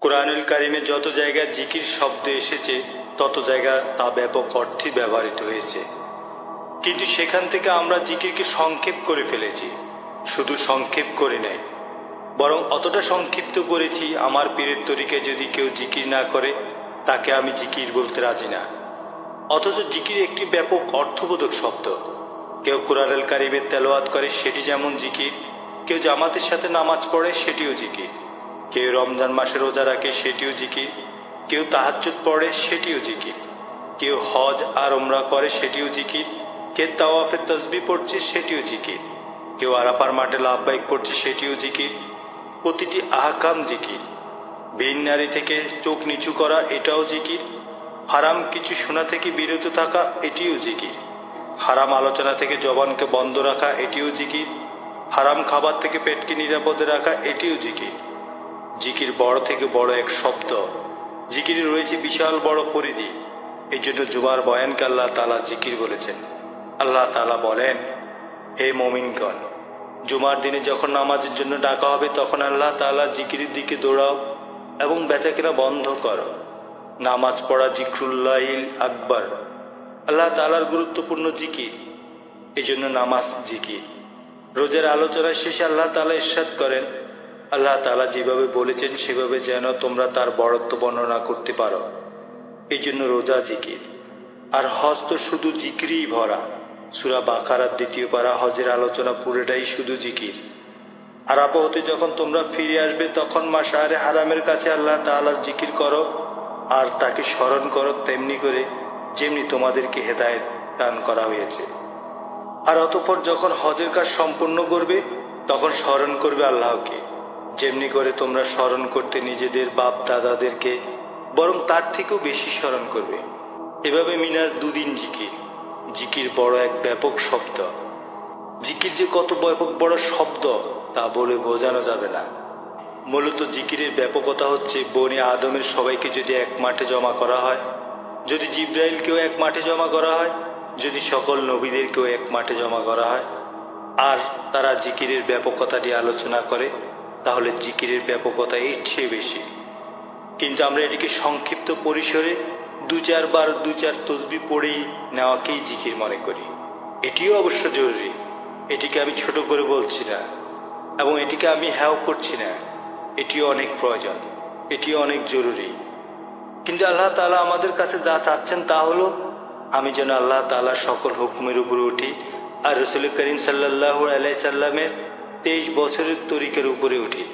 কুরআনুল কারীমে যত জায়গায় জিকির শব্দ এসেছে তত জায়গা তা ব্যাপক অর্থে ব্যবহৃত হয়েছে, কিন্তু সেখান থেকে আমরা জিকিরকে সংক্ষেপ করে ফেলেছি। শুধু সংক্ষেপ করে নেই, বরং অতটা সংক্ষিপ্ত করেছি আমার পীরের তরিকায় যদি কেউ জিকির না করে তাকে আমি জিকির বলতে রাজি না। অথচ জিকির একটি ব্যাপক অর্থবোধক শব্দ। কেউ কুরআনুল কারীমের তেলাওয়াত করে সেটি যেমন জিকির, কেউ জামাতের সাথে নামাজ পড়ে সেটিও জিকির, কেউ রমজান মাসে রোজা রাখে সেটিও জিকির, কেউ তাহাজ্জুদ পড়ে সেটিও জিকির, কেউ হজ আর উমরা করে সেটিও জিকির, কেউ তাওয়াফে তাসবিহ পড়ছে সেটিও জিকির, কেউ আরাফার মাঠে লাব্বাইক পড়ছে সেটিও জিকির। প্রতিটি আহকাম জিকির। ভিন নারী থেকে চোখ নিচু করা এটাও জিকির। হারাম কিছু শোনা থেকে বিরত থাকা এটিও জিকির। হারাম আলোচনা থেকে জবানকে বন্ধ রাখা এটিও জিকির। হারাম খাবার থেকে পেটকে নিরাপদে রাখা এটিও জিকির। জিকির বড় থেকে বড় এক শব্দ। জিকিরে রয়েছে বিশাল বড় পরিধি। এই জন্য জুমার বয়ানকে আল্লাহ তাআলা জিকির বলেছেন। আল্লাহ তাআলা বলেন, হে মুমিনগণ, জুমার দিনে যখন নামাজের জন্য ডাকা হবে তখন আল্লাহ তাআলা জিকিরের দিকে দৌড়াও এবং বেচাকেনা বন্ধ করো। নামাজ পড়া জিকরুল্লাহিল আকবার, আল্লাহ তাআলার গুরুত্বপূর্ণ জিকির। এই জন্য নামাজ জিকির। রোজার আলোচনা শেষে আল্লাহ তাআলা ইরশাদ করেন, আল্লাহ তাআলা যেভাবে বলেছেন সেভাবে যেন তোমরা তার বড়ত্ব বর্ণনা করতে পারো। এই জন্য রোজা জিকির। আর হজ তো শুধু জিকিরই ভরা। সূরা বাকারার ২য় পারা হজের আলোচনা পুরোটাই শুধু জিকির। আরাফা হতে যখন তোমরা ফিরে আসবে তখন মাশআরে হারামের কাছে আল্লাহ তাআলার জিকির করো আর তাকে স্মরণ করো তেমনি করে যেমনি তোমাদেরকে হেদায়েত দান করা হয়েছে। আর অতঃপর যখন হজের কাজ সম্পূর্ণ করবে তখন স্মরণ করবে আল্লাহকে, যেমনি করে তোমরা স্মরণ করতে নিজেদের বাপ দাদাদেরকে, বরং তার থেকেও বেশি স্মরণ করবে। এভাবে মিনার 2 দিন জিকির। জিকির বড় এক ব্যাপক শব্দ। জিকির যে কত ব্যাপক বড় শব্দ তা বলে বোঝানো যাবে না। মূলত জিকিরের ব্যাপকতা হচ্ছে বনি আদমের সবাইকে যদি এক মাঠে জমা করা হয়, যদি জিবরাইলকেও এক মাঠে জমা করা হয়, যদি সকল নবীদেরকেও এক মাঠে জমা করা হয় আর তারা জিকিরের ব্যাপকতাটি আলোচনা করে, তাহলে জিকিরের ব্যাপকতা এর চেয়ে বেশি। কিন্তু আমরা এটিকে সংক্ষিপ্ত পরিসরে 2-4 বার 2-4 তসবিহ পড়েই নেওয়াকেই জিকির মনে করি। এটিও অবশ্য জরুরি, এটিকে আমি ছোট করে বলছি না এবং এটিকে আমি হ্যাও করছি না। এটিও অনেক প্রয়োজন, এটিও অনেক জরুরি। কিন্তু আল্লাহ তাআলা আমাদের কাছে যা চাচ্ছেন তা হলো আমি যেন আল্লাহ তাআলার সকল হুকুমের উপরে উঠি আর রাসূল করিম সাল্লাল্লাহু আলাইহি সাল্লামের 23 বছরের তরিকার উপরে উঠি।